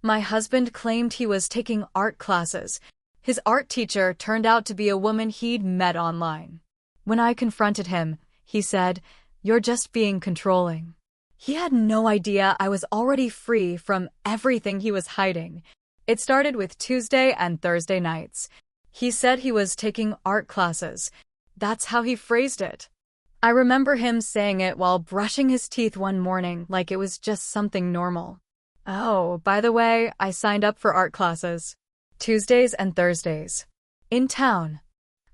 My husband claimed he was taking art classes. His art teacher turned out to be a woman he'd met online. When I confronted him, he said, "You're just being controlling." He had no idea I was already free from everything he was hiding. It started with Tuesday and Thursday nights. He said he was taking art classes. That's how he phrased it. I remember him saying it while brushing his teeth one morning like it was just something normal. Oh, by the way, I signed up for art classes. Tuesdays and Thursdays. In town.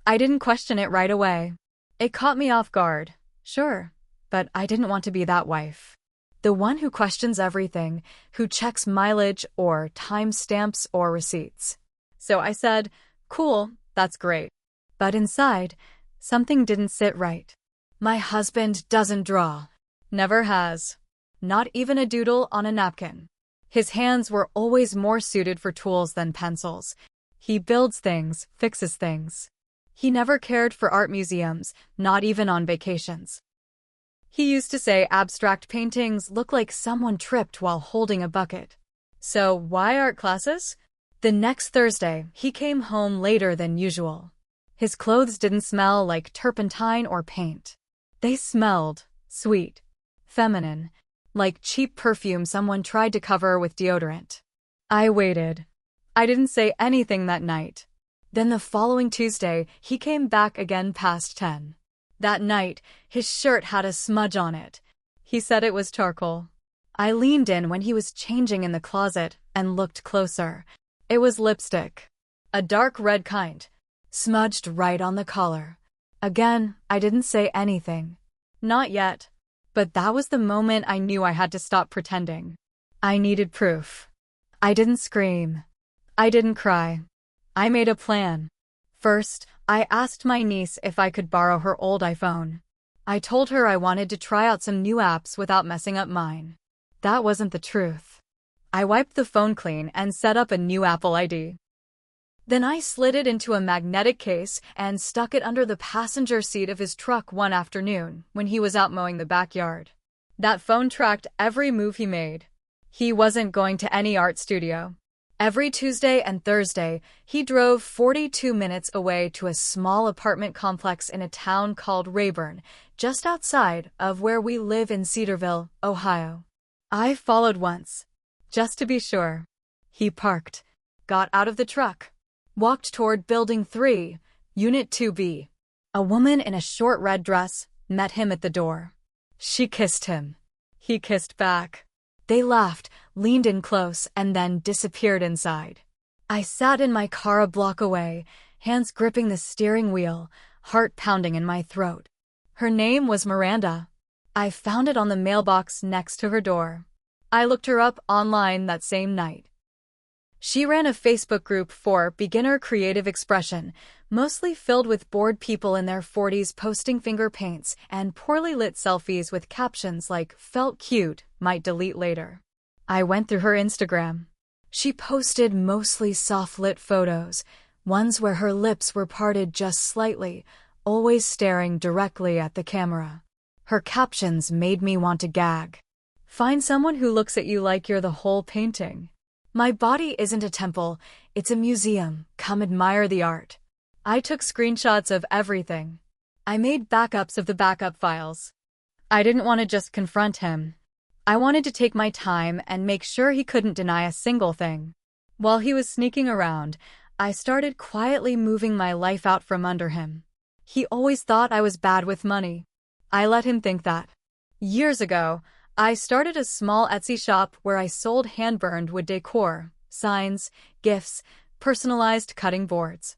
I didn't question it right away. It caught me off guard, sure, but I didn't want to be that wife. The one who questions everything, who checks mileage or timestamps or receipts. So I said, cool, that's great. But inside, something didn't sit right. My husband doesn't draw. Never has. Not even a doodle on a napkin. His hands were always more suited for tools than pencils. He builds things, fixes things. He never cared for art museums, not even on vacations. He used to say abstract paintings look like someone tripped while holding a bucket. So why art classes? The next Thursday, he came home later than usual. His clothes didn't smell like turpentine or paint. They smelled sweet, feminine, like cheap perfume someone tried to cover with deodorant. I waited. I didn't say anything that night. Then the following Tuesday, he came back again past 10. That night, his shirt had a smudge on it. He said it was charcoal. I leaned in when he was changing in the closet and looked closer. It was lipstick. A dark red kind. Smudged right on the collar. Again, I didn't say anything. Not yet. But that was the moment I knew I had to stop pretending. I needed proof. I didn't scream. I didn't cry. I made a plan. First, I asked my niece if I could borrow her old iPhone. I told her I wanted to try out some new apps without messing up mine. That wasn't the truth. I wiped the phone clean and set up a new Apple ID. Then I slid it into a magnetic case and stuck it under the passenger seat of his truck one afternoon when he was out mowing the backyard. That phone tracked every move he made. He wasn't going to any art studio. Every Tuesday and Thursday, he drove 42 minutes away to a small apartment complex in a town called Rayburn, just outside of where we live in Cedarville, Ohio. I followed once, just to be sure. He parked, got out of the truck, walked toward Building 3, Unit 2B. A woman in a short red dress met him at the door. She kissed him. He kissed back. They laughed, leaned in close, and then disappeared inside. I sat in my car a block away, hands gripping the steering wheel, heart pounding in my throat. Her name was Miranda. I found it on the mailbox next to her door. I looked her up online that same night. She ran a Facebook group for beginner creative expression, mostly filled with bored people in their 40s posting finger paints and poorly lit selfies with captions like "felt cute, might delete later." I went through her Instagram. She posted mostly soft-lit photos, ones where her lips were parted just slightly, always staring directly at the camera. Her captions made me want to gag. Find someone who looks at you like you're the whole painting. My body isn't a temple, it's a museum. Come admire the art. I took screenshots of everything. I made backups of the backup files. I didn't want to just confront him. I wanted to take my time and make sure he couldn't deny a single thing. While he was sneaking around, I started quietly moving my life out from under him. He always thought I was bad with money. I let him think that. Years ago, I started a small Etsy shop where I sold hand-burned wood decor, signs, gifts, personalized cutting boards.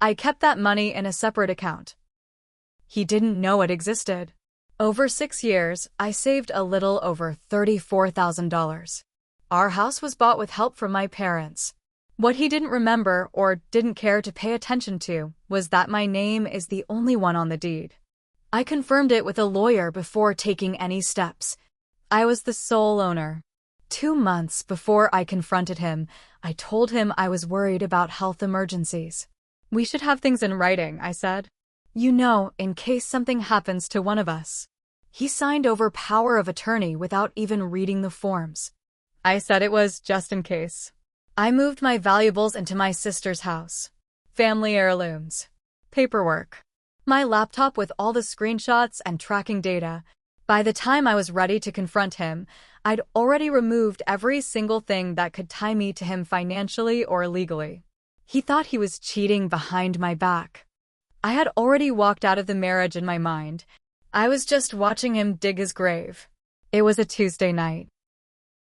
I kept that money in a separate account. He didn't know it existed. Over 6 years, I saved a little over $34,000. Our house was bought with help from my parents. What he didn't remember or didn't care to pay attention to was that my name is the only one on the deed. I confirmed it with a lawyer before taking any steps. I was the sole owner. 2 months before I confronted him, I told him I was worried about health emergencies. We should have things in writing, I said. You know, in case something happens to one of us. He signed over power of attorney without even reading the forms. I said it was just in case. I moved my valuables into my sister's house. Family heirlooms. Paperwork. My laptop with all the screenshots and tracking data. By the time I was ready to confront him, I'd already removed every single thing that could tie me to him financially or legally. He thought he was cheating behind my back. I had already walked out of the marriage in my mind. I was just watching him dig his grave. It was a Tuesday night.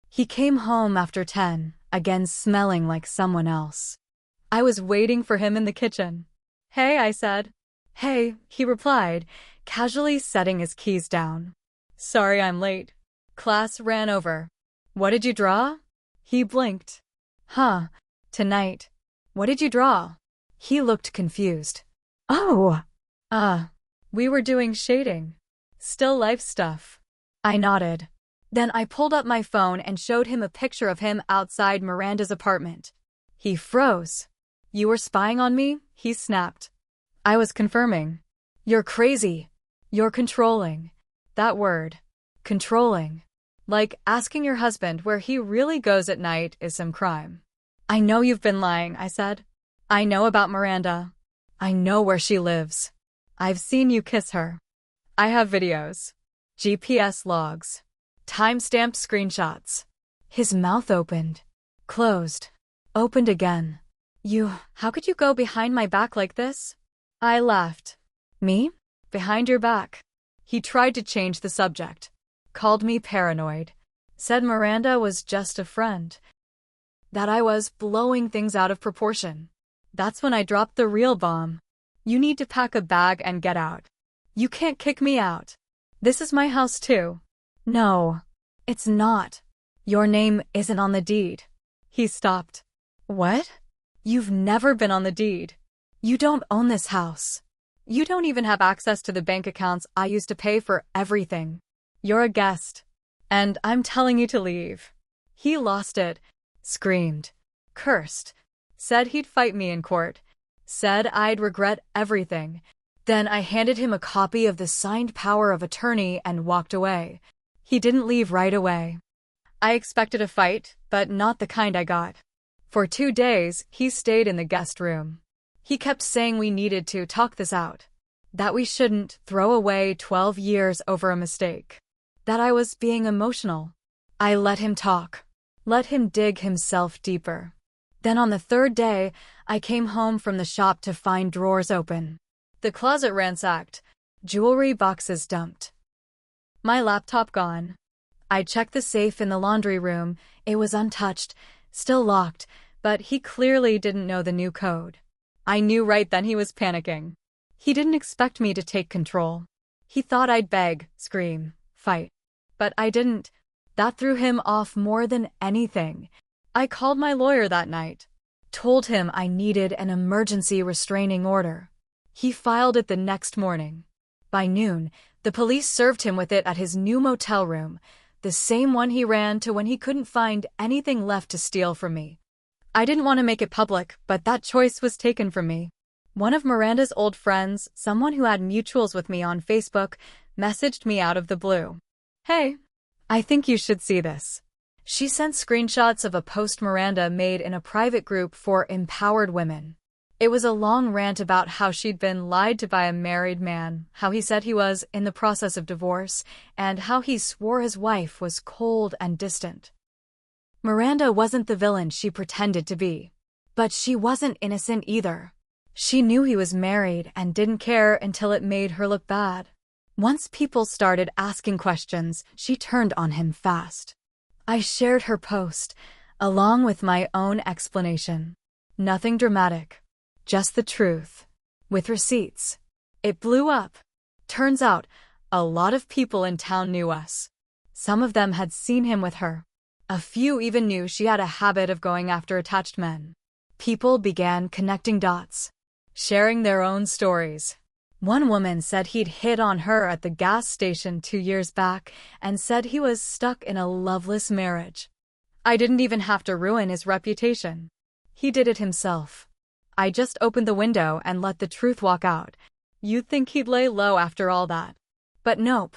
He came home after 10, again smelling like someone else. I was waiting for him in the kitchen. "Hey," I said. "Hey," he replied, casually setting his keys down. "Sorry I'm late. Class ran over." "What did you draw?" He blinked. "Huh, tonight. What did you draw?" He looked confused. "Oh, we were doing shading. Still life stuff." I nodded. Then I pulled up my phone and showed him a picture of him outside Miranda's apartment. He froze. "You were spying on me?" he snapped. I was confirming. "You're crazy. You're controlling." That word. Controlling. Like asking your husband where he really goes at night is some crime. "I know you've been lying," I said. "I know about Miranda. I know where she lives. I've seen you kiss her. I have videos. GPS logs. Timestamped screenshots." His mouth opened. Closed. Opened again. How could you go behind my back like this?" I laughed. "Me? Behind your back?" He tried to change the subject. Called me paranoid. Said Miranda was just a friend. That I was blowing things out of proportion. That's when I dropped the real bomb. "You need to pack a bag and get out. You can't kick me out. This is my house too." "No, it's not. Your name isn't on the deed." He stopped. "What? You've never been on the deed. You don't own this house. You don't even have access to the bank accounts I used to pay for everything. You're a guest. And I'm telling you to leave." He lost it. Screamed. Cursed. Said he'd fight me in court. Said I'd regret everything. Then I handed him a copy of the signed power of attorney and walked away. He didn't leave right away. I expected a fight, but not the kind I got. For 2 days, he stayed in the guest room. He kept saying we needed to talk this out. That we shouldn't throw away 12 years over a mistake. That I was being emotional. I let him talk. Let him dig himself deeper. Then on the 3rd day, I came home from the shop to find drawers open. The closet ransacked. Jewelry boxes dumped. My laptop gone. I checked the safe in the laundry room. It was untouched, still locked, but he clearly didn't know the new code. I knew right then he was panicking. He didn't expect me to take control. He thought I'd beg, scream, fight. But I didn't. That threw him off more than anything. I called my lawyer that night. Told him I needed an emergency restraining order. He filed it the next morning. By noon, the police served him with it at his new motel room, the same one he ran to when he couldn't find anything left to steal from me. I didn't want to make it public, but that choice was taken from me. One of Miranda's old friends, someone who had mutuals with me on Facebook, messaged me out of the blue. "Hey, I think you should see this." She sent screenshots of a post Miranda made in a private group for empowered women. It was a long rant about how she'd been lied to by a married man, how he said he was in the process of divorce, and how he swore his wife was cold and distant. Miranda wasn't the villain she pretended to be. But she wasn't innocent either. She knew he was married and didn't care until it made her look bad. Once people started asking questions, she turned on him fast. I shared her post, along with my own explanation. Nothing dramatic. Just the truth. With receipts. It blew up. Turns out, a lot of people in town knew us. Some of them had seen him with her. A few even knew she had a habit of going after attached men. People began connecting dots, sharing their own stories. One woman said he'd hit on her at the gas station 2 years back and said he was stuck in a loveless marriage. I didn't even have to ruin his reputation. He did it himself. I just opened the window and let the truth walk out. You'd think he'd lay low after all that. But nope.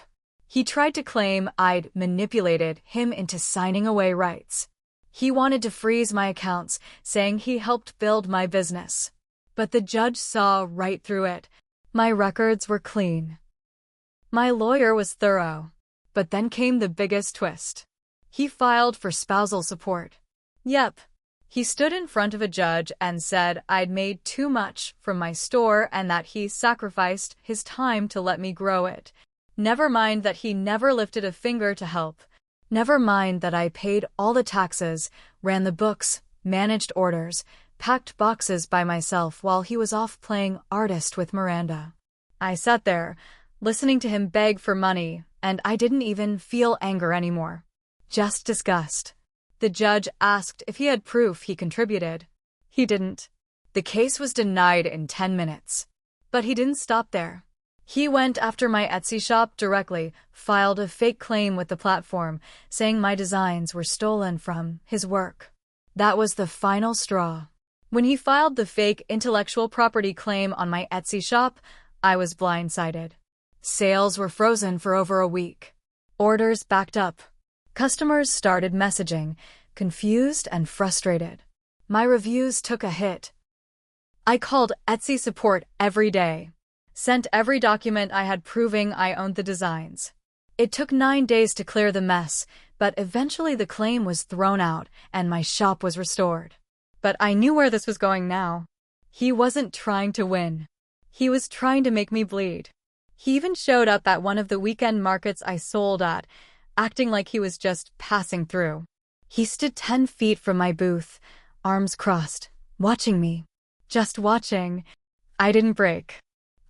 He tried to claim I'd manipulated him into signing away rights. He wanted to freeze my accounts, saying he helped build my business. But the judge saw right through it. My records were clean. My lawyer was thorough. But then came the biggest twist. He filed for spousal support. Yep. He stood in front of a judge and said I'd made too much from my store and that he sacrificed his time to let me grow it. Never mind that he never lifted a finger to help. Never mind that I paid all the taxes, ran the books, managed orders, packed boxes by myself while he was off playing artist with Miranda. I sat there, listening to him beg for money, and I didn't even feel anger anymore. Just disgust. The judge asked if he had proof he contributed. He didn't. The case was denied in 10 minutes. But he didn't stop there. He went after my Etsy shop directly, filed a fake claim with the platform, saying my designs were stolen from his work. That was the final straw. When he filed the fake intellectual property claim on my Etsy shop, I was blindsided. Sales were frozen for over a week. Orders backed up. Customers started messaging, confused and frustrated. My reviews took a hit. I called Etsy support every day. Sent every document I had proving I owned the designs. It took 9 days to clear the mess, but eventually the claim was thrown out and my shop was restored. But I knew where this was going now. He wasn't trying to win. He was trying to make me bleed. He even showed up at one of the weekend markets I sold at, acting like he was just passing through. He stood 10 feet from my booth, arms crossed, watching me. Just watching. I didn't break.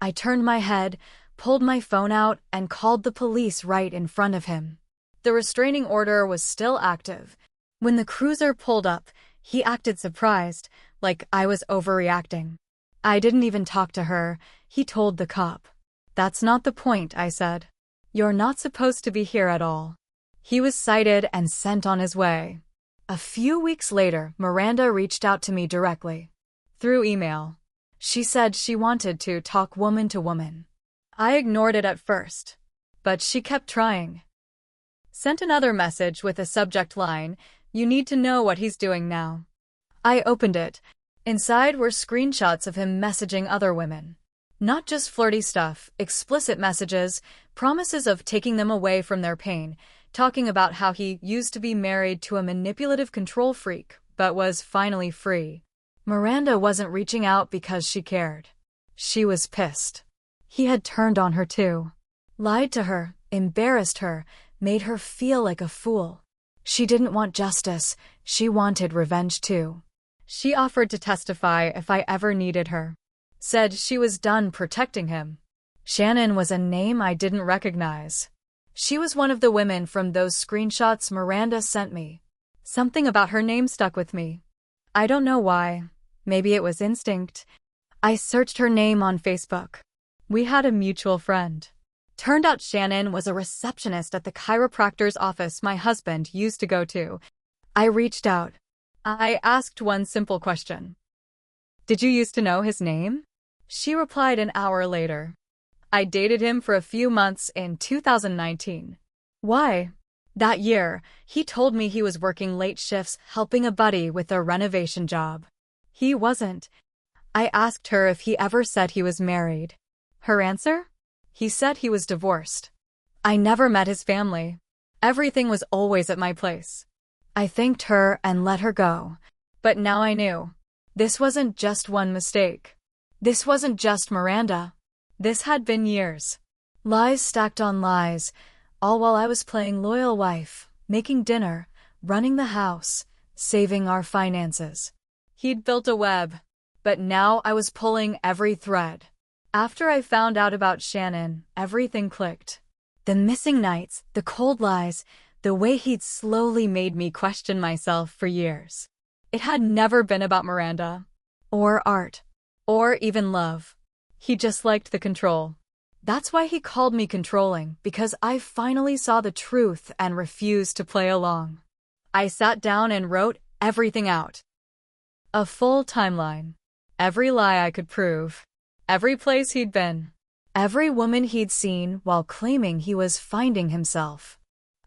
I turned my head, pulled my phone out, and called the police right in front of him. The restraining order was still active. When the cruiser pulled up, he acted surprised, like I was overreacting. I didn't even talk to her, he told the cop. That's not the point, I said. You're not supposed to be here at all. He was cited and sent on his way. A few weeks later, Miranda reached out to me directly. Through email. She said she wanted to talk woman to woman. I ignored it at first, but she kept trying. Sent another message with a subject line, "You need to know what he's doing now." I opened it. Inside were screenshots of him messaging other women. Not just flirty stuff, explicit messages, promises of taking them away from their pain, talking about how he used to be married to a manipulative control freak, but was finally free. Miranda wasn't reaching out because she cared. She was pissed. He had turned on her too. Lied to her, embarrassed her, made her feel like a fool. She didn't want justice, she wanted revenge too. She offered to testify if I ever needed her. Said she was done protecting him. Shannon was a name I didn't recognize. She was one of the women from those screenshots Miranda sent me. Something about her name stuck with me. I don't know why. Maybe it was instinct. I searched her name on Facebook. We had a mutual friend. Turned out Shannon was a receptionist at the chiropractor's office my husband used to go to. I reached out. I asked one simple question. Did you used to know his name? She replied an hour later. I dated him for a few months in 2019. Why? That year, he told me he was working late shifts helping a buddy with a renovation job. He wasn't. I asked her if he ever said he was married. Her answer? He said he was divorced. I never met his family. Everything was always at my place. I thanked her and let her go. But now I knew. This wasn't just one mistake. This wasn't just Miranda. This had been years. Lies stacked on lies, all while I was playing loyal wife, making dinner, running the house, saving our finances. He'd built a web, but now I was pulling every thread. After I found out about Shannon, everything clicked. The missing nights, the cold lies, the way he'd slowly made me question myself for years. It had never been about Miranda, or art, or even love. He just liked the control. That's why he called me controlling, because I finally saw the truth and refused to play along. I sat down and wrote everything out. A full timeline. Every lie I could prove. Every place he'd been. Every woman he'd seen while claiming he was finding himself.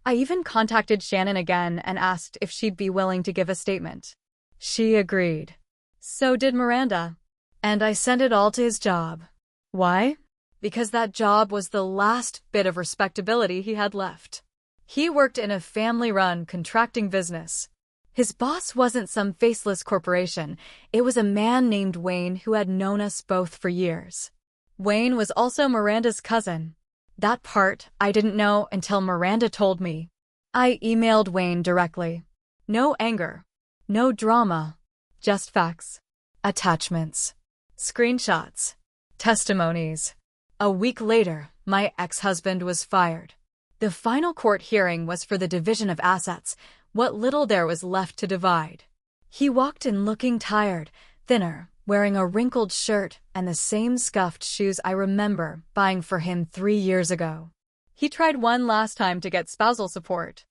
I even contacted Shannon again and asked if she'd be willing to give a statement. She agreed. So did Miranda. And I sent it all to his job. Why? Because that job was the last bit of respectability he had left. He worked in a family-run contracting business. His boss wasn't some faceless corporation. It was a man named Wayne who had known us both for years. Wayne was also Miranda's cousin. That part I didn't know until Miranda told me. I emailed Wayne directly. No anger. No drama. Just facts. Attachments. Screenshots. Testimonies. A week later, my ex-husband was fired. The final court hearing was for the division of assets, what little there was left to divide. He walked in looking tired, thinner, wearing a wrinkled shirt and the same scuffed shoes I remember buying for him 3 years ago. He tried one last time to get spousal support.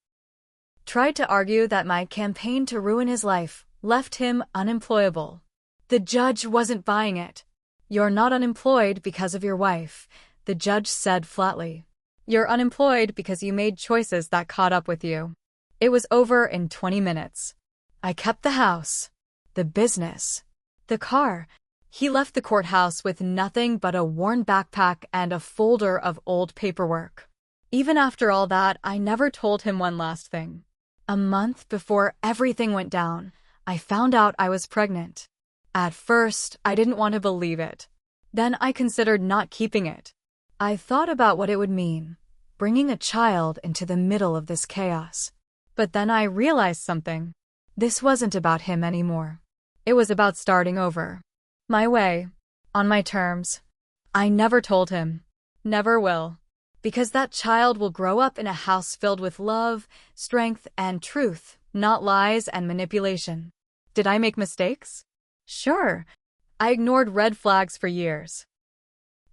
Tried to argue that my campaign to ruin his life left him unemployable. The judge wasn't buying it. You're not unemployed because of your wife, the judge said flatly. You're unemployed because you made choices that caught up with you. It was over in 20 minutes. I kept the house, the business, the car. He left the courthouse with nothing but a worn backpack and a folder of old paperwork. Even after all that, I never told him one last thing. A month before everything went down, I found out I was pregnant. At first, I didn't want to believe it. Then I considered not keeping it. I thought about what it would mean, bringing a child into the middle of this chaos. But then I realized something. This wasn't about him anymore. It was about starting over. My way. On my terms. I never told him. Never will. Because that child will grow up in a house filled with love, strength, and truth, not lies and manipulation. Did I make mistakes? Sure. I ignored red flags for years.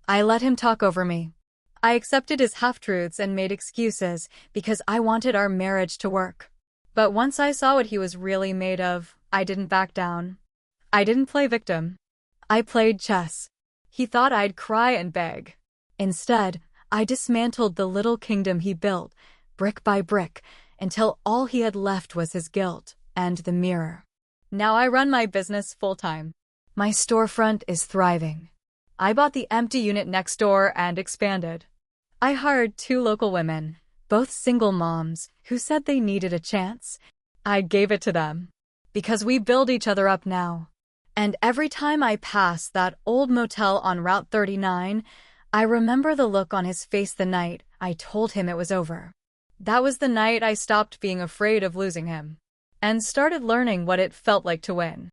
I let him talk over me. I accepted his half-truths and made excuses because I wanted our marriage to work. But once I saw what he was really made of, I didn't back down. I didn't play victim. I played chess. He thought I'd cry and beg. Instead, I dismantled the little kingdom he built, brick by brick, until all he had left was his guilt and the mirror. Now I run my business full-time. My storefront is thriving. I bought the empty unit next door and expanded. I hired 2 local women, both single moms, who said they needed a chance. I gave it to them. Because we build each other up now. And every time I pass that old motel on Route 39, I remember the look on his face the night I told him it was over. That was the night I stopped being afraid of losing him and started learning what it felt like to win.